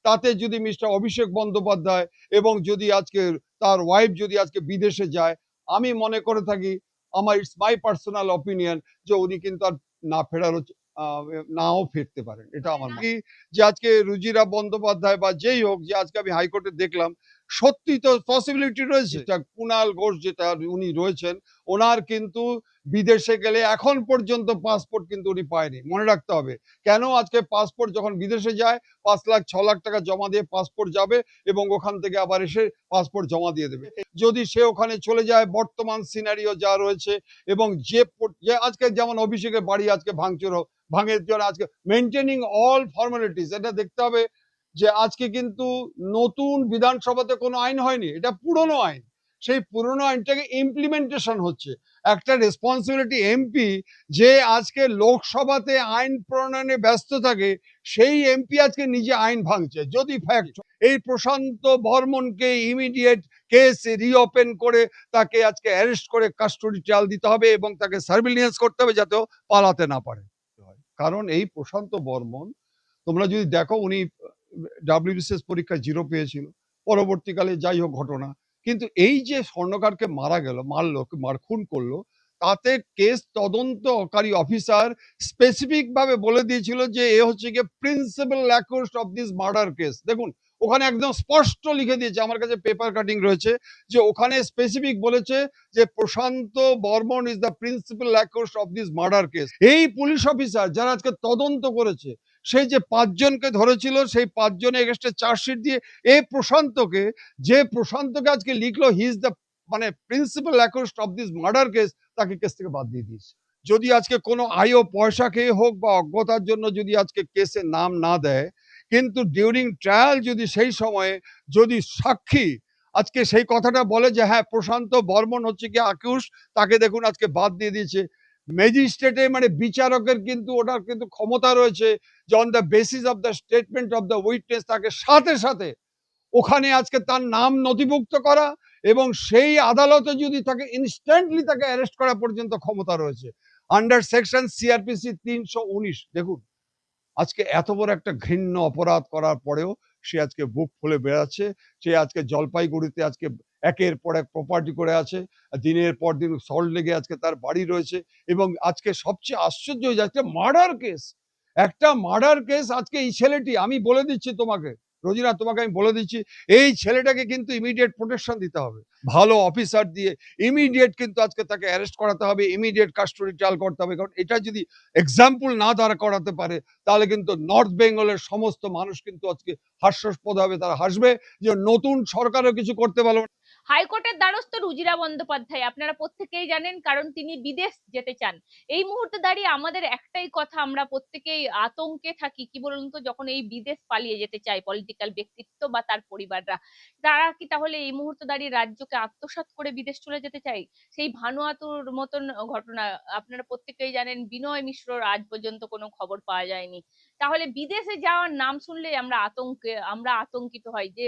তাতে যদি মিস্টার অভিষেক বন্দ্যোপাধ্যায় এবং যদি আজকে তার ওয়াইফ যদি আজকে বিদেশে যায়, আমি মনে করে থাকি, ইটস মাই পার্সোনাল অপিনিয়ন, যে উনি কিন্তু আর না ফেরারও নাও ফিরতে পারেন। এটা আমার কি, যে আজকে রুজিরা বন্দ্যোপাধ্যায় বা যেই হোক, যে আজকে আমি হাইকোর্টে দেখলাম, সত্যি তো পসিবিলিটি রয়েছে। কুণাল ঘোষ যেটা উনি রয়েছেন, ওনার কিন্তু বিদেশে গেলে এখন পর্যন্ত পাসপোর্ট কিন্তু উনি পায়নি। মনে রাখতে হবে কেন। আজকে পাসপোর্ট যখন বিদেশে যায় 5 লাখ 6 লাখ টাকা জমা দিয়ে পাসপোর্ট যাবে এবং ওখান থেকে আবার এসে পাসপোর্ট জমা দিয়ে দেবে। যদি সে ওখানে চলে যায়, বর্তমান সিনারিও যা রয়েছে, এবং যে আজকে যেমন অভিষেকের বাড়ি আজকে ভাঙের জন্য আজকে মেনটেনিং অল ফর্মালিটিস, এটা দেখতে হবে যে আজকে কিন্তু নতুন বিধানসভাতে কোনো আইন হয়নি, এটা পুরনো আইন। সেই পুরনো আইনটাকে ইমপ্লিমেন্টেশন হচ্ছে। একটা রেসপন্সিবিলিটি এমপি, যে আজকে লোকসভাতে আইন প্রণয়নে ব্যস্ত থাকে, সেই এমপি আজকে নিজে আইন ভাঙছে। যদি ফ্যাক্ট এই প্রশান্ত বর্মনকে ইমিডিয়েট কেস রিওপেন করে তাকে আজকে অ্যারেস্ট করে কাস্টডি ট্রায়াল দিতে হবে এবং তাকে সার্ভিলিয়েন্স করতে হবে যাতে পালাতে না পারে। কারণ এই প্রশান্ত বর্মন, তোমরা যদি দেখো, উনি ডাব্লিউবিসিএস পরীক্ষায় 0 পেয়েছিল, পরবর্তীকালে যাই হোক ঘটনা, কিন্তু এই যে স্বর্ণকারকে খুন করলো, তাতে কেস তদন্তকারী অফিসার স্পেসিফিক ভাবে বলে দিয়েছিল যে এ হচ্ছে গিয়ে principal accused of this murder case. দেখুন, ওখানে একদম স্পষ্ট লিখে দিয়েছে, আমার কাছে পেপার কাটিং রয়েছে, যে ওখানে স্পেসিফিক বলেছে যে Prashanta Barman is the principal accused of this murder case. এই পুলিশ অফিসার যারা আজকে তদন্ত করেছে, সেই যে 5 জনকে ধরেছিল, সেই 5 জনের এগেইনস্টে চার্জশিট দিয়ে এই প্রশান্তকে আজকে লিখলো he is the principal accused of this murder case, তাকে কেস থেকে বাদ দিয়ে দিয়েছে। যদি আজকে কোনো আইও পয়সা খেয়ে হোক বা অজ্ঞতার জন্য যদি আজকে কেসে নাম না দেয়, কিন্তু ডিউরিং ট্রায়াল যদি সেই সময়ে যদি সাক্ষী আজকে সেই কথাটা বলে যে হ্যাঁ প্রশান্ত বর্মন হচ্ছে কি অ্যাকিউজ, তাকে দেখুন আজকে বাদ দিয়ে দিয়েছে। ম্যাজিস্ট্রেটে বিচারকের কিন্তু ওটার কিন্তু ক্ষমতা রয়েছে যে on the basis of the statement of the witness তাকে সাথে সাথে ওখানে আজকে তার নাম নথিভুক্ত করা, এবং সেই আদালতে যদি তাকে ইনস্ট্যান্টলি তাকে অ্যারেস্ট করা পর্যন্ত ক্ষমতা রয়েছে আন্ডার সেকশন সিআরপিসি 319। দেখুন, আজকে এত বড় একটা ঘৃণ্য অপরাধ করার পরেও সে আজকে বুক ফুলে বেড়াচ্ছে। সে আজকে জলপাইগুড়িতে আজকে একের পর এক প্রপার্টি করে আছে, দিনের পর দিন সল্ট লেগে আজকে তার বাড়ি রয়েছে, এবং আজকে সবচেয়ে আশ্চর্য হয়ে যাচ্ছে একটা মার্ডার কেস আজকে এই ছেলেটি, আমি বলে দিচ্ছি তোমাকে রোজিনা, তোমাকে আমি বলে দিচ্ছি, এই ছেলেটাকে কিন্তু ইমিডিয়েট প্রোটেকশন দিতে হবে, ভালো অফিসার দিয়ে ইমিডিয়েট কিন্তু আজকে তাকে অ্যারেস্ট করাতে হবে, ইমিডিয়েট কাস্টডি ট্রায়াল করতে হবে। কারণ এটা যদি এক্সাম্পল না দাঁড়া করাতে পারে, তাহলে কিন্তু নর্থ বেঙ্গলের সমস্ত মানুষ কিন্তু আজকে হাস্যাস্পদ হবে, তারা হাসবে যে নতুন সরকারও কিছু করতে পারলো না। হাইকোর্টের দ্বারস্থ রুজিরা বন্দ্যোপাধ্যায় আপনারা প্রত্যেকেই জানেন, কারণ তিনি বিদেশ যেতে চান। এই মুহূর্তে দাঁড়িয়ে আমাদের একটাই কথা, আমরা প্রত্যেকেই আতঙ্কে থাকি, কি বলুন তো, যখন এই বিদেশ পালিয়ে যেতে চায় পলিটিক্যাল ব্যক্তিত্ব বা তার পরিবাররা, তারা কি তাহলে এই মুহূর্তে দাঁড়িয়ে রাজ্যকে আত্মসাৎ করে বিদেশ চলে যেতে চায়? সেই ভানুয়াতুর মতন ঘটনা আপনারা প্রত্যেকেই জানেন, বিনয় মিশ্রর আজ পর্যন্ত কোনো খবর পাওয়া যায়নি। তাহলে বিদেশে যাওয়ার নাম শুনলে আমরা আতঙ্কিত হই যে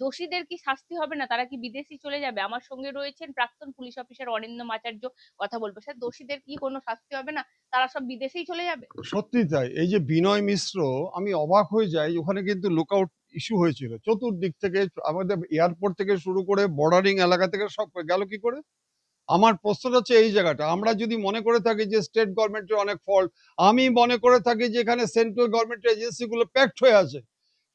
দোষীদের কি শাস্তি হবে না? তারা কি বিদেশি চলে যাবে? আমার সঙ্গে রয়েছেন প্রাক্তন পুলিশ অফিসার অরিন্দম আচার্য, কথা বলবো। স্যার, দোষীদের কি কোনো শাস্তি হবে না? তারা সব বিদেশেই চলে যাবে? সত্যি তাই। এই যে বিনয় মিশ্র, আমি অবাক হয়ে যাই, ওখানে কিন্তু লুকআউট ইস্যু হয়েছিল চতুর্দিক থেকে, আমাদের এয়ারপোর্ট থেকে শুরু করে বর্ডারিং এলাকা থেকে সব গেল কি করে। আমার প্রশ্নটা হচ্ছে এই জায়গাটা, আমরা যদি মনে করে থাকি যে স্টেট গভর্নমেন্টের অনেক ফল্ট, আমি মনে করে থাকি যে এখানে সেন্ট্রাল গভর্নমেন্টের এজেন্সিগুলো প্যাক্ট হয়ে আছে।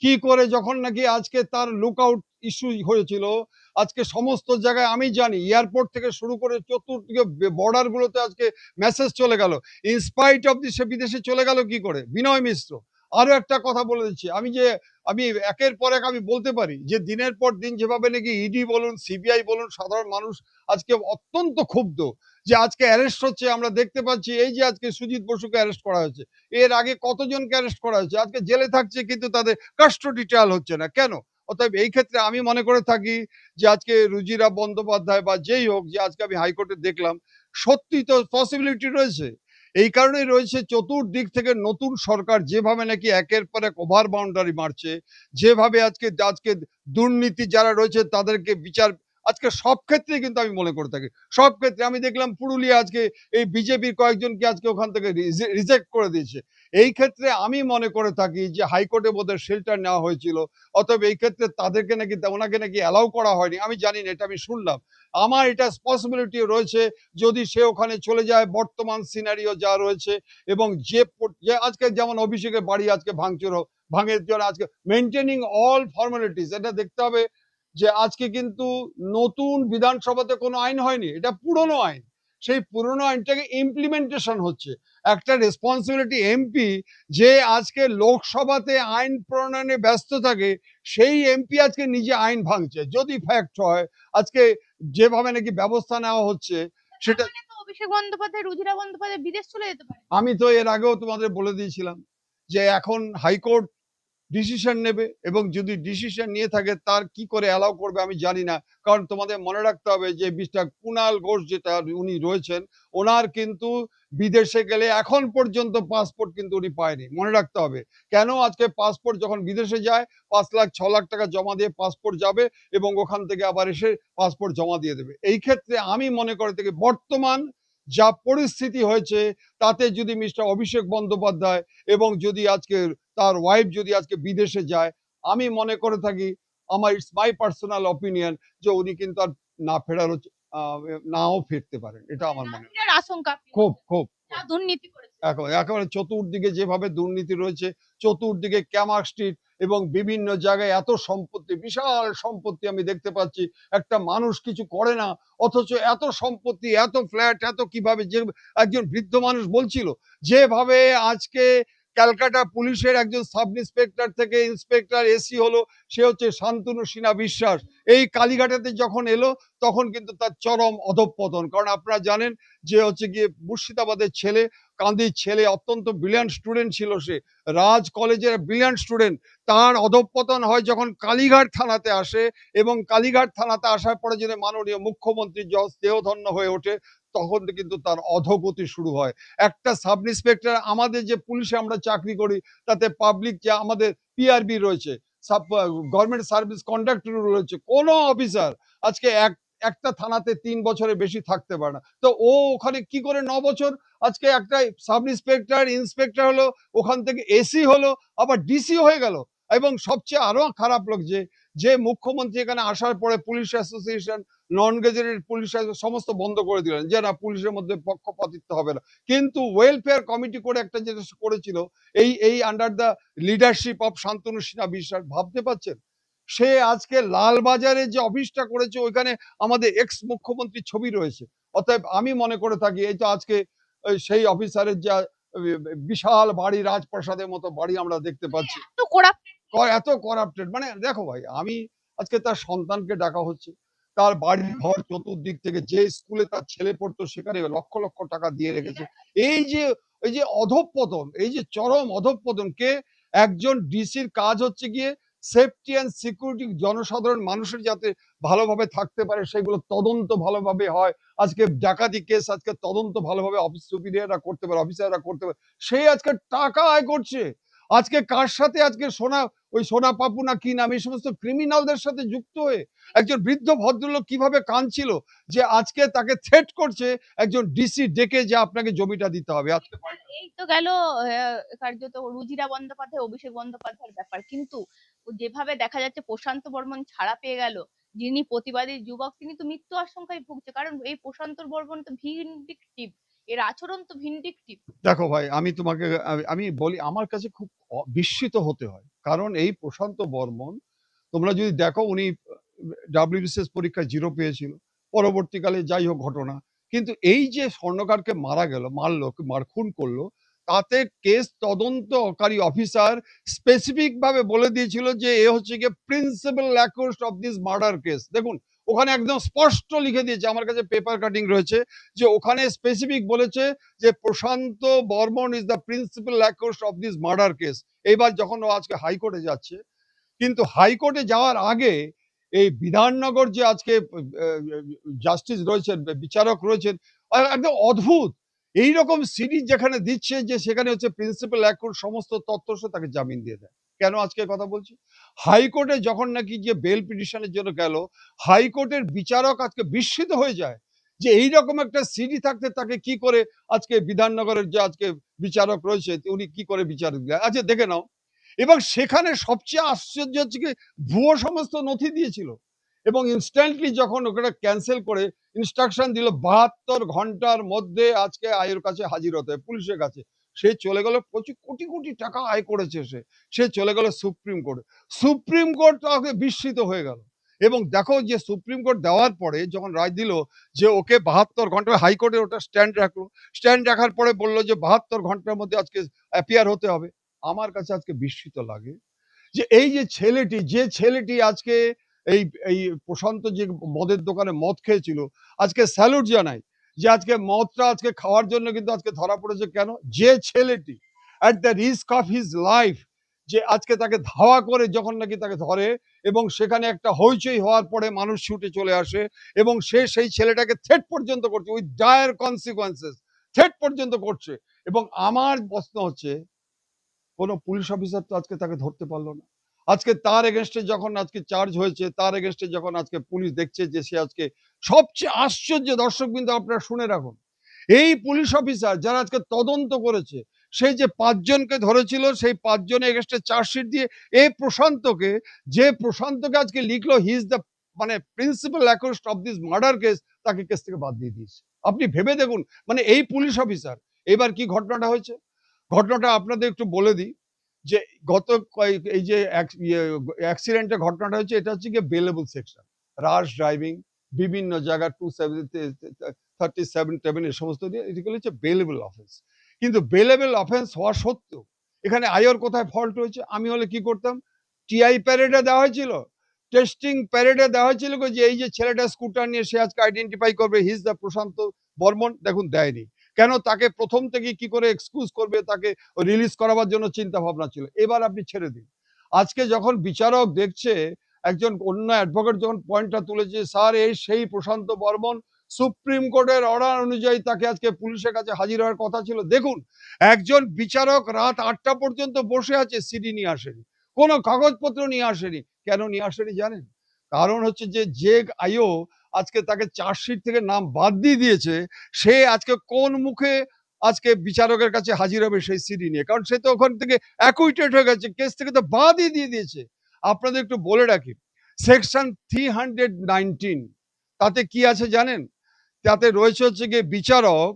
কি করে যখন নাকি আজকে তার লুকআউট ইস্যু হয়েছিল, আজকে সমস্ত জায়গায় আমি জানি এয়ারপোর্ট থেকে শুরু করে চতুর্দিকে বর্ডার গুলোতে আজকে মেসেজ চলে গেল, ইনস্পাইট অফ দি সে বিদেশে চলে গেল কি করে বিনয় মিশ্র। আরো একটা কথা বলে দিচ্ছি, আমি একের পর এক আমি বলতে পারি যে দিনের পর দিন যেভাবে নাকি ইডি বলুন, সিবিআই বলুন, সাধারণ মানুষ আজকে অত্যন্ত ক্ষুব্ধ যে আজকে অ্যারেস্ট হচ্ছে। আমরা দেখতে পাচ্ছি এই যে আজকে সুজিত বসুকে অ্যারেস্ট করা হয়েছে, এর আগে কতজনকে অ্যারেস্ট করা হয়েছে, আজকে জেলে থাকছে কিন্তু তাদের কাস্টডি ট্রায়াল হচ্ছে না কেন? অতএব এই ক্ষেত্রে আমি মনে করে থাকি যে আজকে রুজিরা বন্দ্যোপাধ্যায় বা যেই হোক, যে আজকে আমি হাইকোর্টে দেখলাম, সত্যি তো পসিবিলিটি রয়েছে। এই কারণেই রয়েছে চতুর্দিক থেকে নতুন সরকার যেভাবে নাকি একের পর এক ওভার বাউন্ডারি মারছে, যেভাবে আজকে আজকে দুর্নীতি যারা রয়েছে তাদেরকে বিচার, আজকে সব ক্ষেত্রে কিন্তু আমি মনে করে থাকি, সব ক্ষেত্রে আমি দেখলাম পুরুলিয়া আজকে এই বিজেপির কয়েকজনকে আজকে ওখান থেকে রিজেক্ট করে দিয়েছে। এই ক্ষেত্রে আমি মনে করে থাকি যে হাইকোর্টে বোধহয় শেল্টার নেওয়া হয়েছিল, অতএব এই ক্ষেত্রে তাদেরকে নাকি ওনাকে নাকি অ্যালাউ করা হয়নি, আমি জানি না, এটা আমি শুনলাম। আমার এটা পসিবিলিটি রয়েছে যদি সে ওখানে চলে যায়, বর্তমান সিনারিও যা রয়েছে এবং যে আজকে যেমন অভিষেকের বাড়ি আজকে ভাঙের জন্য আজকে মেনটেনিং অল ফর্মালিটিস, এটা দেখতে হবে যে আজকে কিন্তু নতুন বিধানসভাতে কোনো আইন হয়নি, এটা পুরনো আইন। সেই পুরনো আইনটাকে ইমপ্লিমেন্টেশন হচ্ছে। একটা রেসপন্সিবিলিটি এমপি যে আজকে লোকসভাতে আইন প্রণয়নে ব্যস্ত থাকে, সেই এমপি আজকে নিজে আইন ভাঙছে। যদি ফ্যাক্ট হয় আজকে যেভাবে নাকি ব্যবস্থা নেওয়া হচ্ছে সেটা, তার মানে তো অভিষেক বন্দ্যোপাধ্যায়, রুজিরা বন্দ্যোপাধ্যায় বিদেশ চলে যেতে পারে। আমি তো এর আগেও তোমাদের বলে দিয়েছিলাম যে এখন হাইকোর্ট ডিসিশন নেবে এবং যদি ডিসিশন নিয়ে থাকে তার কি করে অ্যালাউ করবে আমি জানি না। কারণ তোমাদের মনে রাখতে হবে যে মিস্টার কুণাল ঘোষ যেটা উনি রয়েছেন, ওনার কিন্তু বিদেশে গেলে এখন পর্যন্ত পাসপোর্ট কিন্তু উনি পায়নি, মনে রাখতে হবে। কেন আজকে পাসপোর্ট যখন বিদেশে যায় 5 লাখ 6 লাখ টাকা জমা দিয়ে পাসপোর্ট যাবে এবং ওখান থেকে আবার এসে পাসপোর্ট জমা দিয়ে দেবে। এই ক্ষেত্রে আমি মনে করে থাকি বর্তমান যা পরিস্থিতি হয়েছে তাতে যদি মিস্টার অভিষেক বন্দ্যোপাধ্যায় এবং যদি আজকে তার ওয়াইফ যদি আজকে বিদেশে যায়, আমি মনে করে থাকি, আমার ইটস মাই পার্সোনাল অপিনিয়ন, যে উনি কিন্তু আর না ফেরারও নাও ফিরতে পারেন, এটা আমার মনে হয়। ফেরার আশঙ্কা খুব খুব যা দুর্নীতি করেছে। একেবারে চতুর্দিকে যেভাবে দুর্নীতি রয়েছে, চতুর্দিকে ক্যামাক স্ট্রিট এবং বিভিন্ন জায়গায় এত সম্পত্তি, বিশাল সম্পত্তি আমি দেখতে পাচ্ছি। একটা মানুষ কিছু করে না, অথচ এত সম্পত্তি, এত ফ্ল্যাট, এত কিভাবে, যে একজন বৃদ্ধ মানুষ বলছিল যেভাবে আজকে ক্যালকাটা পুলিশের একজন সাব ইন্সপেক্টর থেকে ইন্সপেক্টর এসি হলো, সে হচ্ছে শান্তনু সিনহা বিশ্বাস। এই কালীঘাটাতে যখন এলো তখন কিন্তু তার চরম অধঃপতন। কারণ আপনারা জানেন যে হচ্ছে গিয়ে মুর্শিদাবাদের ছেলে, কান্দির ছেলে, অত্যন্ত ব্রিলিয়ান্ট স্টুডেন্ট ছিল সে, রাজ কলেজের ব্রিলিয়ান্ট স্টুডেন্ট। তার অধঃপতন হয় যখন কালীঘাট থানাতে আসে এবং কালীঘাট থানাতে আসার পরে যদি মাননীয় মুখ্যমন্ত্রী দেহধন্য হয়ে ওঠে, তখন কিন্তু তার অধোগতি শুরু হয়। একটা সাব ইন্সপেক্টর, আমাদের যে পুলিশে আমরা চাকরি করি তাতে পাবলিক যে আমাদের পিআরবি রয়েছে, গভর্নমেন্ট সার্ভিস কন্ডাক্টর রয়েছে, কোনো অফিসার আজকে একটা থানাতে 3 বছরের বেশি থাকতে পারে না। তো ও ওখানে কি করে 9 বছর, আজকে একটা সাব ইন্সপেক্টর ইন্সপেক্টর হলো, ওখান থেকে এসি হলো, আবার ডিসি হয়ে গেল। এবং সবচেয়ে আরো খারাপ লোক যে মুখ্যমন্ত্রী এখানে আসার পরে পুলিশ অ্যাসোসিয়েশন, নন গেজেটেড পুলিশ সমস্ত বন্ধ করে দিলেন, যে না পুলিশের মধ্যে পক্ষপাতিত্ব হবে না। কিন্তু ওয়েলফেয়ার কমিটি করে একটা যেটা করেছিল, এই under the leadership of Shantanu Sinha বিশ্বাস, ভাবতে পারছেন সে আজকে লালবাজারে যে অফিসটা করেছে ওইখানে আমাদের এক্স মুখ্যমন্ত্রীর ছবি রয়েছে। অতএব আমি মনে করে থাকি এই তো আজকে সেই অফিসারের যা বিশাল বাড়ি, রাজপ্রাসাদের মতো বাড়ি আমরা দেখতে পাচ্ছি, এত করাপ্টেড। এত করাপ্টেড। মানে দেখো ভাই, আমি আজকে তার সন্তানকে ডাকা হচ্ছে, তার বাড়ি ঘর চতুর্দিক থেকে, যে স্কুলে তার ছেলে পড়তো সেখানে লক্ষ লক্ষ টাকা দিয়ে রেখেছে। এই যে এই যে অধঃপতন, এই যে চরম অধঃপতন, কে একজন ডিসির কাজ হচ্ছে গিয়ে সেফটি অ্যান্ড সিকিউরিটি, জনসাধারণ মানুষের যাতে ভালোভাবে থাকতে পারে সেগুলো তদন্ত ভালোভাবে হয়। আজকে ডাকাতি কেস আজকে তদন্ত ভালোভাবে অফিস সুপিরিয়ররা করতে পারে, অফিসাররা করতে পারে, সেই আজকে টাকা আয় করছে। আজকে কার সাথে, আজকে সোনা পাপু না কি নাম, এই সমস্ত ক্রিমিনালদের সাথে যুক্ত হয়ে একজন বৃদ্ধ ভদ্রলোক কিভাবে কাঁদছিল যে আজকে তাকে থ্রেট করছে একজন ডিসি ডেকে যে আপনাকে জমিটা দিতে হবে আজকে। এই তো গেল কার্যত রুজিরা বন্দ্যোপাধ্যায়, অভিষেক বন্দ্যোপাধ্যায়ের ব্যাপার। কিন্তু যেভাবে দেখা যাচ্ছে প্রশান্ত বর্মন ছাড়া পেয়ে গেল, যিনি প্রতিবাদী যুবক, তিনি তো মৃত্যু আশঙ্কায় ভুগছে। কারণ এই প্রশান্ত বর্মন তো ভিন্ডিকটিভ, এর আচরণ তো ভিন্ডিকটিভ। দেখো ভাই, আমি তোমাকে আমি বলি, আমার কাছে খুব বিস্মিত হতে হয়। কারণ এই প্রশান্ত বর্মন, তোমরা যদি দেখো, উনি ডাব্লিউবিসিএস পরীক্ষায় 0 পেয়েছিল, পরবর্তীকালে যাই হোক ঘটনা। কিন্তু এই যে স্বর্ণকারকে মারা গেল, খুন করলো, তাতে কেস তদন্তকারী অফিসার স্পেসিফিক ভাবে বলে দিয়েছিল যে এ হচ্ছে গিয়ে principal accused of this murder case. দেখুন, ওখানে একদম স্পষ্ট লিখে দিয়েছে, আমার কাছে পেপার কাটিং রয়েছে, যে ওখানে স্পেসিফিক বলেছে যে Prashanta Barman is the principal accused of this murder case. এবার যখন ও আজকে হাইকোর্টে যাচ্ছে, কিন্তু হাইকোর্টে যাওয়ার আগে এই বিধাননগর যে আজকে জাস্টিস রয়েছেন, বিচারক রয়েছেন, একদম অদ্ভুত এইরকম সিরিজ যেখানে দিচ্ছে যে সেখানে হচ্ছে প্রিন্সিপাল অ্যাকুর সমস্ত তথ্য সে তাকে জামিন দিয়ে দেয়। কেন আজকে কথা বলছি, হাইকোর্টে যখন নাকি যে বেল পিটিশনের জন্য গেল, হাইকোর্টের বিচারক আজকে বিস্মিত হয়ে যায় যে এইরকম একটা সিডি থাকতে তাকে কি করে আজকে বিধাননগরের যে আজকে বিচারক রয়েছে উনি কি করে বিচার দিলেন? আচ্ছা দেখে নাও। এবং সেখানে সবচেয়ে আশ্চর্য হচ্ছে কি ভুয়ো সমস্ত নথি দিয়েছিল এবং ইনস্ট্যান্টলি যখন ওখানে ক্যান্সেল করে ইনস্ট্রাকশন দিল 72 ঘন্টার মধ্যে আজকে আয়ের কাছে হাজির হতে হবে পুলিশের কাছে। সে চলে গেল, প্রচুর কোটি কোটি টাকা আয় করেছে সে চলে গেল সুপ্রিম কোর্টে। সুপ্রিম কোর্ট তাকে বিস্মিত হয়ে গেল এবং দেখো যে সুপ্রিম কোর্ট দেওয়ার পরে যখন রায় দিল যে ওকে 72 ঘন্টা, হাইকোর্টে ওটা স্ট্যান্ড রাখলো, স্ট্যান্ড রাখার পরে বললো যে 72 ঘন্টার মধ্যে আজকে অ্যাপিয়ার হতে হবে। আমার কাছে আজকে বিস্মিত লাগে যে এই যে ছেলেটি আজকে এই এই প্রশান্ত যে মদের দোকানে মদ খেয়েছিল, আজকে স্যালুট জানাই যে আজকে মদটা আজকে খাওয়ার জন্য কিন্তু আজকে ধরা পড়েছে। কেন? যে ছেলেটি at the risk of his life যে আজকে তাকে ধাওয়া করে যখন নাকি তাকে ধরে এবং সেখানে একটা হইচই হওয়ার পরে মানুষ ছুটে চলে আসে এবং সে সেই ছেলেটাকে থ্রেট পর্যন্ত করছে উইথ ডায়ার কনসিকোয়েন্সেস, থ্রেট পর্যন্ত করছে। এবং আমার প্রশ্ন হচ্ছে কোনো পুলিশ অফিসার তো আজকে তাকে ধরতে পারলো না। আজকে তার এগেনস্টে যখন আজকে চার্জ হয়েছে, তার এগেনস্টে যখন আজকে পুলিশ দেখছে যে সে আজকে সবচেয়ে আশ্চর্য, দর্শকবৃন্দ আপনারা শুনে রাখুন, এই পুলিশ অফিসার যারা আজকে তদন্ত করেছে, সেই যে ৫ জনকে ধরেছিল সেই ৫ জনের এগেনস্টে চার্জশিট দিয়ে এই প্রশান্তকে, যে প্রশান্তকে আজকে লিখলো হি ইজ দ্য মানে principal accused of this murder case, তাকে কেস থেকে বাদ দিয়ে দিয়েছে। আপনি ভেবে দেখুন মানে এই পুলিশ অফিসার। এবার কি ঘটনাটা হয়েছে? ঘটনাটা আপনাদের একটু বলে দিই যে গত এই যে অ্যাক্সিডেন্টের ঘটনাটা হচ্ছে, এটা হচ্ছে গিয়ে বেলেবল সেকশন, রাশ ড্রাইভিং, বিভিন্ন জায়গা 237 এ সমস্ত দিয়ে এগুলো হচ্ছে বেলেবল অফেন্স। কিন্তু বেলেবল অফেন্স হওয়া সত্ত্বেও এখানে আইওর কোথায় ফল্ট হয়েছে? আমি হলে কি করতাম? টিআই প্যারেডে দেওয়া হয়েছিল, টেস্টিং প্যারেডে দেওয়া হয়েছিল যে এই যে ছেলেটা স্কুটার নিয়ে সে আজকে আইডেন্টিফাই করবে হি ইজ দ্য প্রশান্ত বর্মন, দেখুন দেয়নি। কেন? তাকে প্রথম থেকে কি করে এক্সকিউজ করবে, তাকে রিলিজ করাবার জন্য চিন্তা ভাবনা ছিল। এবার আপনি ছেড়ে দিন। আজকে যখন বিচারক দেখছে, একজন অন্য অ্যাডভোকেট যখন পয়েন্টটা তুলেছে, স্যার এই সেই প্রশান্ত বর্মন, সুপ্রিম কোর্টের অর্ডার অনুযায়ী তাকে আজকে পুলিশের কাছে হাজির হওয়ার কথা ছিল। দেখুন একজন বিচারক রাত ৮টা পর্যন্ত বসে আছে, সিডি নিয়ে আসেনি, কোনো কাগজপত্র নিয়ে আসেনি। কেন নিয়ে আসেনি জানেন? কারণ হচ্ছে যে আইও আজকে তাকে চার্জশিট থেকে নাম বাদ দিয়ে দিয়েছে, সে আজকে কোন মুখে আজকে বিচারকের কাছে হাজির হবে সেই সিডি নিয়ে? কারণ সে তো ওখান থেকে অ্যাকুইটেড হয়ে গেছে, কেস থেকে তো বাদই দিয়ে দিয়েছে। আপনাদের একটু বলে রাখি, সেকশন 319 তাতে কি আছে জানেন? তাতে রয়েছে হচ্ছে গিয়ে বিচারক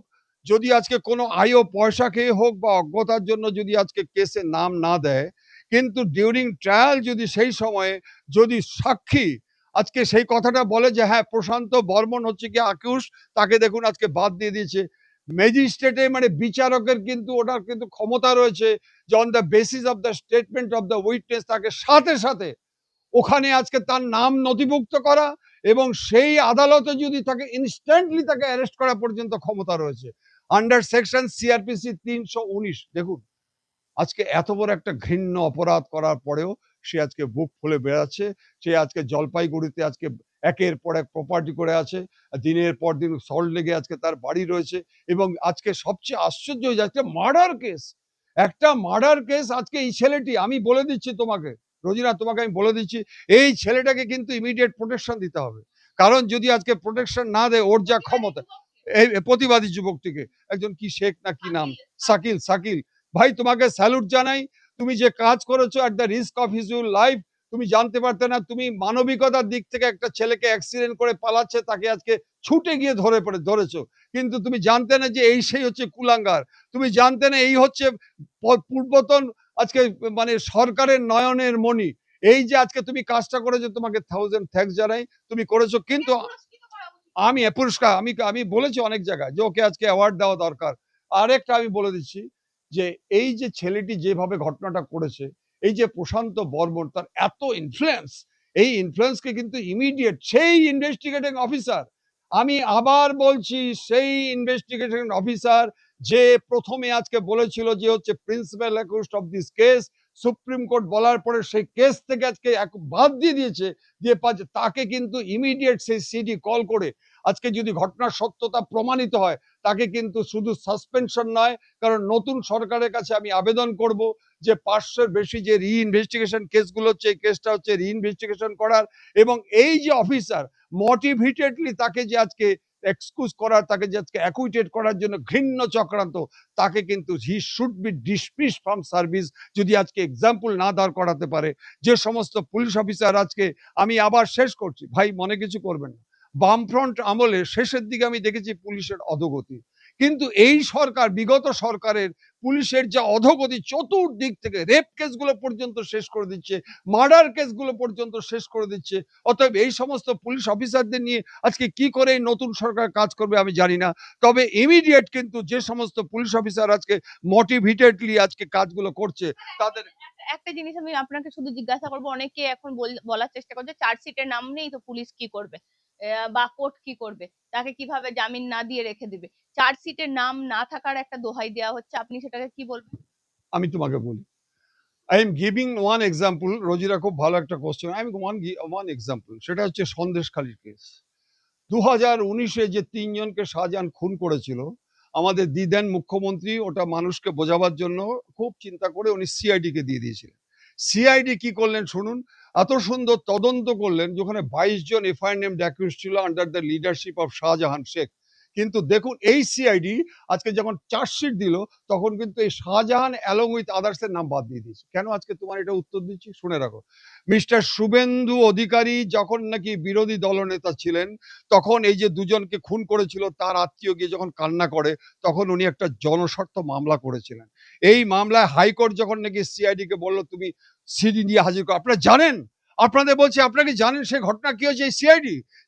যদি আজকে কোনো আইও পয়সা খেয়ে হোক বা অজ্ঞতার জন্য যদি আজকে কেসে নাম না দেয়, কিন্তু ডিউরিং ট্রায়াল যদি সেই সময়ে যদি সাক্ষী আজকে সেই কথাটা বলে যে হ্যাঁ প্রশান্ত বর্মন হচ্ছে কি আকিউস, তাকে দেখুন আজকে বাদ দিয়ে দিয়েছে। ম্যাজিস্ট্রেটে মানে বিচারকের কিন্তু ওটার কিন্তু ক্ষমতা রয়েছে যে on the basis of the statement of the witness তাকে সাথে সাথে ওখানে আজকে তার নাম নথিভুক্ত করা এবং সেই আদালতে যদি তাকে ইনস্ট্যান্টলি তাকে অ্যারেস্ট করা পর্যন্ত ক্ষমতা রয়েছে আন্ডার সেকশন সিআরপিসি ৩১৯। দেখুন আজকে এত বড় একটা ঘৃণ্য অপরাধ করার পরেও সে আজকে বুক ফুলে বেড়াচ্ছে। সে আজকে জলপাইগুড়িতে আজকে একের পর এক প্রপার্টি করে আছে, দিনের পর দিন সল্ট লেগে আজকে তার বাড়ি রয়েছে এবং আজকে সবচেয়ে আশ্চর্য হয়ে যাচ্ছে মার্ডার কেস, একটা মার্ডার কেস। আজকে এই ছেলেটি, আমি বলে দিচ্ছি তোমাকে রোজিনা, তোমাকে আমি বলে দিচ্ছি এই ছেলেটাকে কিন্তু ইমিডিয়েট প্রোটেকশন দিতে হবে। কারণ যদি আজকে প্রোটেকশন না দেয়, ওর যা ক্ষমতা, এই প্রতিবাদী যুবকটিকে, একজন কি শেখ না কি নাম, শাকিল, শাকিল ভাই তোমাকে স্যালুট জানাই। তুমি যে কাজ করেছো at the risk of his life, তুমি জানতে পারতে না, তুমি মানবিকতার দিক থেকে একটা ছেলেকে অ্যাক্সিডেন্ট করে পালাচ্ছে তাকে আজকে ছুটে গিয়ে ধরেছো, কিন্তু তুমি জানতে না যে এই সেই হচ্ছে কুলাঙ্গার। তুমি জানতে না এই হচ্ছে পূর্বতন আজকে মানে সরকারের নয়নের মণি। এই যে আজকে তুমি কাজটা করেছো, তোমাকে 1000 থ্যাঙ্কস জানাই, তুমি করেছো। কিন্তু আমি পুরস্কার আমি আমি বলেছি অনেক জায়গায় যে ওকে আজকে অ্যাওয়ার্ড দেওয়া দরকার। আরেকটা আমি বলে দিচ্ছি যে এই যে ছেলেটি যেভাবে ঘটনাটা করেছে, এই যে প্রশান্ত বর্মন, তার এত ইনফ্লুয়েন্স, এই ইনফ্লুয়েন্সকে কিন্তু ইমিডিয়েট সেই ইনভেস্টিগেটিং অফিসার, আমি আবার বলছি সেই ইনভেস্টিগেটিং অফিসার যে প্রথমে আজকে বলেছিল যে হচ্ছে principal accused of this case, supreme court বলার পরে সেই কেস থেকে আজকে বাদ দিয়ে দিয়েছে, দিয়ে তাকে কিন্তু ইমিডিয়েট সেই সিডি কল করে আজকে যদি ঘটনার সত্যতা প্রমাণিত হয়, তাকে কিন্তু শুধু সাসপেনশন নয়, কারণ নতুন সরকারের কাছে আমি আবেদন করব যে 500-এর বেশি যে রিইনভেস্টিগেশন কেসগুলো হচ্ছে, এই কেসটা হচ্ছে রিইনভেস্টিগেশন করার। এবং এই যে অফিসার মোটিভেটেডলি তাকে যে আজকে এক্সকিউজ করার, তাকে যে আজকে অ্যাকুইটেড করার জন্য ঘৃণ্য চক্রান্ত, তাকে কিন্তু he should be dismissed from service যদি আজকে এক্সাম্পল না দাঁড় করাতে পারে। যে সমস্ত পুলিশ অফিসার আজকে, আমি আবার শেষ করছি ভাই, মনে কিছু করবেন না, বামফ্রন্ট আমলে শেষের দিকে আমি দেখেছি পুলিশের অধোগতি, কিন্তু এই সরকার, বিগত সরকারের পুলিশের যে অধোগতি, চতুর্দিক থেকে রেপ কেসগুলো পর্যন্ত শেষ করে দিচ্ছে, মার্ডার কেসগুলো পর্যন্ত শেষ করে দিচ্ছে। অতএব এই সমস্ত পুলিশ অফিসারদের নিয়ে আজকে কি করে এই নতুন সরকার কাজ করবে আমি জানি না। তবে ইমিডিয়েট কিন্তু যে সমস্ত পুলিশ অফিসার আজকে মোটিভেটেডলি আজকে কাজগুলো করছে তাদের। একটা জিনিস আমি আপনাকে শুধু জিজ্ঞাসা করবো, অনেকে এখন বলার চেষ্টা করছে চার্জশিটের নাম নেই তো পুলিশ কি করবে, বা কোর্ট কি করবে, তাকে কিভাবে জামিন না দিয়ে রেখে দিবে। চার্জশিটের নাম না থাকার একটা দোহাই দেওয়া হচ্ছে, আপনি সেটাকে কি বলবেন? আমি তোমাকে বলি, I am giving one example. রোজিরা খুব ভালো একটা question, I am one example, সেটা হচ্ছে সন্দেশখালীর কেস। 2019-এ যে তিনজনকে শাহজাহান খুন করেছিল, আমাদের দিদেন মুখ্যমন্ত্রী ওটা মানুষকে বোঝাবার জন্য খুব চিন্তা করে উনি সিআইডি কে দিয়ে দিয়েছিলেন। সিআইডি কি করলেন শুনুন, এত সুন্দর তদন্ত করলেন যেখানে 22 জন এফআইআর নেমড অ্যাকিউজ ছিল under the leadership of Shahjahan Sheikh. কিন্তু দেখুন এই সিআইডি আজকে যখন চার্জশিট দিল, তখন কিন্তু এই শাহজাহান অ্যালং উইথ আদার্সের নাম বাদ দিয়ে দিয়েছে। কেন? আজকে তোমার এটা উত্তর দিচ্ছি, শুনে রাখো। মিস্টার শুভেন্দু অধিকারী যখন নাকি বিরোধী দলনেতা ছিলেন, তখন এই যে দুজনকে খুন করেছিল তার আত্মীয় গিয়ে যখন কান্না করে, তখন উনি একটা জনস্বার্থ মামলা করেছিলেন। এই মামলায় হাইকোর্ট যখন নাকি সিআইডি কে বললো তুমি সিডি নিয়ে হাজির করো, আপনারা জানেন, আপনাদের বলছি, আপনারা কি জানেন সে ঘটনা কি হয়েছে? এই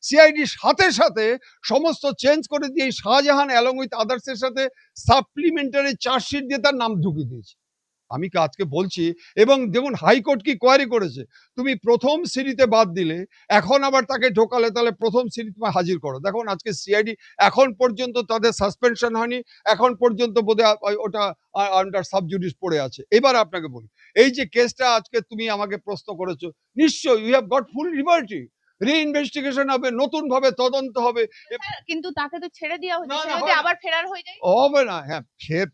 সিআইডি সাথে সাথে সমস্ত চেঞ্জ করে দিয়ে শাহজাহান অ্যালং উইথ আদার্সের সাথে সাপ্লিমেন্টারি চার্জশিট দিয়ে তার নাম ঢুকিয়ে দিয়েছে। আমি কি আজকে বলছি, এবং দেখুন হাইকোর্ট কি কোয়ারি করেছে, তুমি প্রথম সিরিতে বাদ দিলে, এখন আবার তাকে ঢোকালে, তাহলে প্রথম সিরি তোমায় হাজির করো। দেখুন আজকে সিআইডি এখন পর্যন্ত তাদের সাসপেনশন হয়নি, এখন পর্যন্ত বোধহয় ওটা আন্ডার সাবজুডিস পড়ে আছে। এবার আপনাকে বলি, এই যে কেসটা আজকে তুমি আমাকে প্রশ্ন করেছো, নিশ্চয়ই you have got full liberty, reinvestigation হবে, নতুন ভাবে তদন্ত হবে। কিন্তু তাকে তো ছেড়ে দেওয়া হয়েছে, না, সে না, যদি আবার ফেরার হয়ে যায়? হবে না। হ্যাঁ,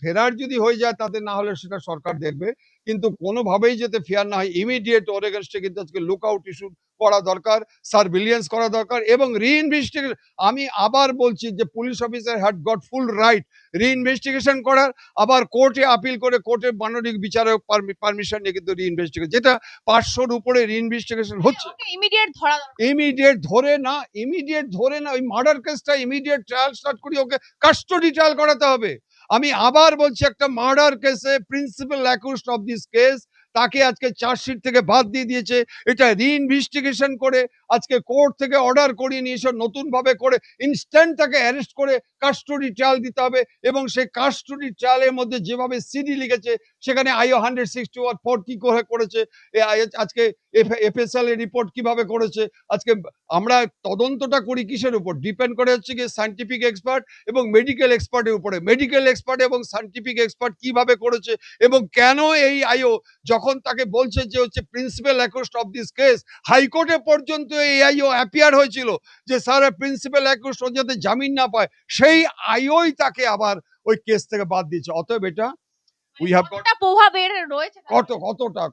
ফেরার যদি হয়ে যায় তাতে না হলে সেটা সরকার দেখবে, কিন্তু কোনোভাবেই যাতে ফেয়ার না হয়, ইমিডিয়েট ওর এগেনস্টে কিন্তু আজকে লুক আউট ইস্যু করা দরকার, সার্ভিলিয়েন্স করা দরকার, এবং রিইনভেস্টিগেশন। আমি আবার বলছি যে police officer had got full right reinvestigation করার, আবার কোর্টে আপিল করে কোর্টের মানবিক বিচারক পারমিশন নিয়ে কিন্তু রিইনভেস্টিগেশন, যেটা 500-র উপরে রিইনভেস্টিগেশন হচ্ছে। ইমিডিয়েট ধরা দরকার। ইমিডিয়েট ধরে না, ওই মার্ডার কেসটা ইমিডিয়েট ট্রায়াল স্টার্ট করি, ওকে কাস্টডি ট্রায়াল করাতে হবে। আমি আবার বলছি, একটা মার্ডার কেসে principal accused of this case, তাকে আজকে চার্জশিট থেকে বাদ দিয়ে দিয়েছে। এটা রিইনভেস্টিগেশন করে আজকে কোর্ট থেকে অর্ডার করিয়ে নিয়ে এসে নতুন ভাবে করে ইনস্ট্যান্ট তাকে অ্যারেস্ট করে কাস্টডি ট্রায়াল দিতে হবে, এবং সেই কাস্টডি ট্রায়ালের মধ্যে যেভাবে সিডি লিখেছে, সেখানে আইও 161 কি করে করেছে, আজকে এফএসএল এর রিপোর্ট কিভাবে করেছে, আজকে আমরা তদন্তটা করি কিসের উপর? ডিপেন্ড করে হচ্ছে কি সায়েন্টিফিক এক্সপার্ট এবং মেডিকেল এক্সপার্টের উপরে। মেডিকেল এক্সপার্ট এবং সায়েন্টিফিক এক্সপার্ট কিভাবে করেছে, এবং কেন এই আইও যখন তাকে বলছে যে হচ্ছে principal accused of this case, হাইকোর্টে পর্যন্ত এই আইও অ্যাপিয়ার হয়েছিল যে স্যার প্রিন্সিপাল অ্যাকিউজড যাতে জামিন না পায়, সেই আইওই তাকে আবার ওই কেস থেকে বাদ দিয়েছে। অতএব এটা উই হ্যাভ গট, কতটা প্রভাবের রয়েছে?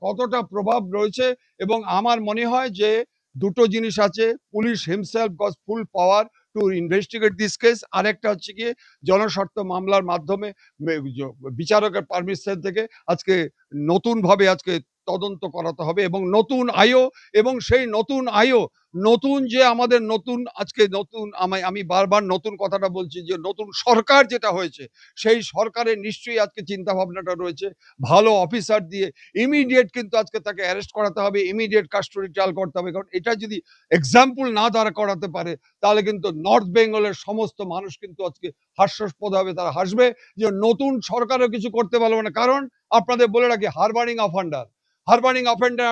কতটা প্রভাব রয়েছে। এবং আমার মনে হয় যে দুটো জিনিস আছে, police himself goat full power to investigate this case, আরেকটা হচ্ছে গিয়ে জনস্বার্থ মামলার মাধ্যমে বিচারকের পারমিশন থেকে আজকে নতুন ভাবে আজকে তদন্ত করাতে হবে, এবং নতুন আইও, এবং সেই নতুন আইও, নতুন যে আমাদের নতুন আজকে নতুন, আমি বারবার নতুন কথাটা বলছি, যে নতুন সরকার যেটা হয়েছে, সেই সরকারের নিশ্চয়ই আজকে চিন্তা ভাবনাটা রয়েছে ভালো অফিসার দিয়ে ইমিডিয়েট কিন্তু আজকে তাকে অ্যারেস্ট করাতে হবে, ইমিডিয়েট কাস্টডি ট্রায়াল করতে হবে। কারণ এটা যদি এক্সাম্পল না দাঁড়া করাতে পারে, তাহলে কিন্তু নর্থ বেঙ্গলের সমস্ত মানুষ কিন্তু আজকে হাস্যাস্পদ হবে, তারা হাসবে যে নতুন সরকারও কিছু করতে পারবে না। কারণ আপনাদের বলে রাখি, হারবারিং অফেন্ডার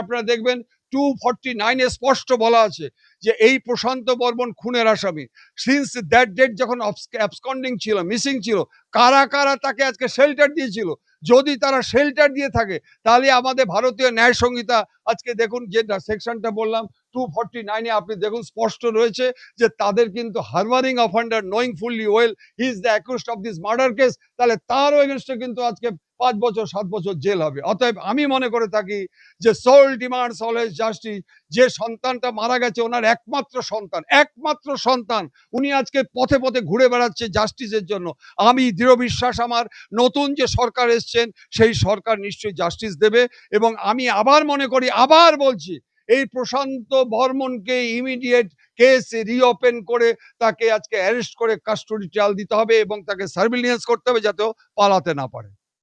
আপনারা দেখবেন 249 এ স্পষ্ট বলা আছে যে এই প্রশান্ত বর্মন খুনের আসামি সিন্স দ্যাট ডেট যখন অ্যাবসকন্ডিং ছিল, মিসিং ছিল, কারা কারা তাকে আজকে শেল্টার দিয়েছিল। যদি তারা শেল্টার দিয়ে থাকে, তাহলে আমাদের ভারতীয় ন্যায় সংহিতা আজকে দেখুন যে সেকশনটা বললাম 249-এ আপনি দেখুন স্পষ্ট রয়েছে যে তাদের কিন্তু হারবারিং offender knowing fully well he is the accused of this murder case, তাহলে তারও এগেনস্টে কিন্তু আজকে 5 বছর 7 বছর জেল হবে। অতএব আমি মনে করে থাকি যে সোল ডিমান্ডস অলওয়েজ জাস্টিস। যে সন্তানটা মারা গেছে ওনার একমাত্র সন্তান উনি আজকে পথে পথে ঘুরে বেড়াচ্ছে জাস্টিসের জন্য। আমি দৃঢ় বিশ্বাস আমার নতুন যে সরকার এসছেন সেই সরকার নিশ্চয়ই জাস্টিস দেবে। এবং আমি আবার মনে করি, আবার বলছি, এই প্রশান্ত বর্মনকে ইমিডিয়েট কেস রিওপেন করে তাকে আজকে অ্যারেস্ট করে কাস্টডি ট্রায়াল দিতে হবে এবং তাকে সার্ভিলিয়েন্স করতে হবে যাতে ও পালাতে না পারে।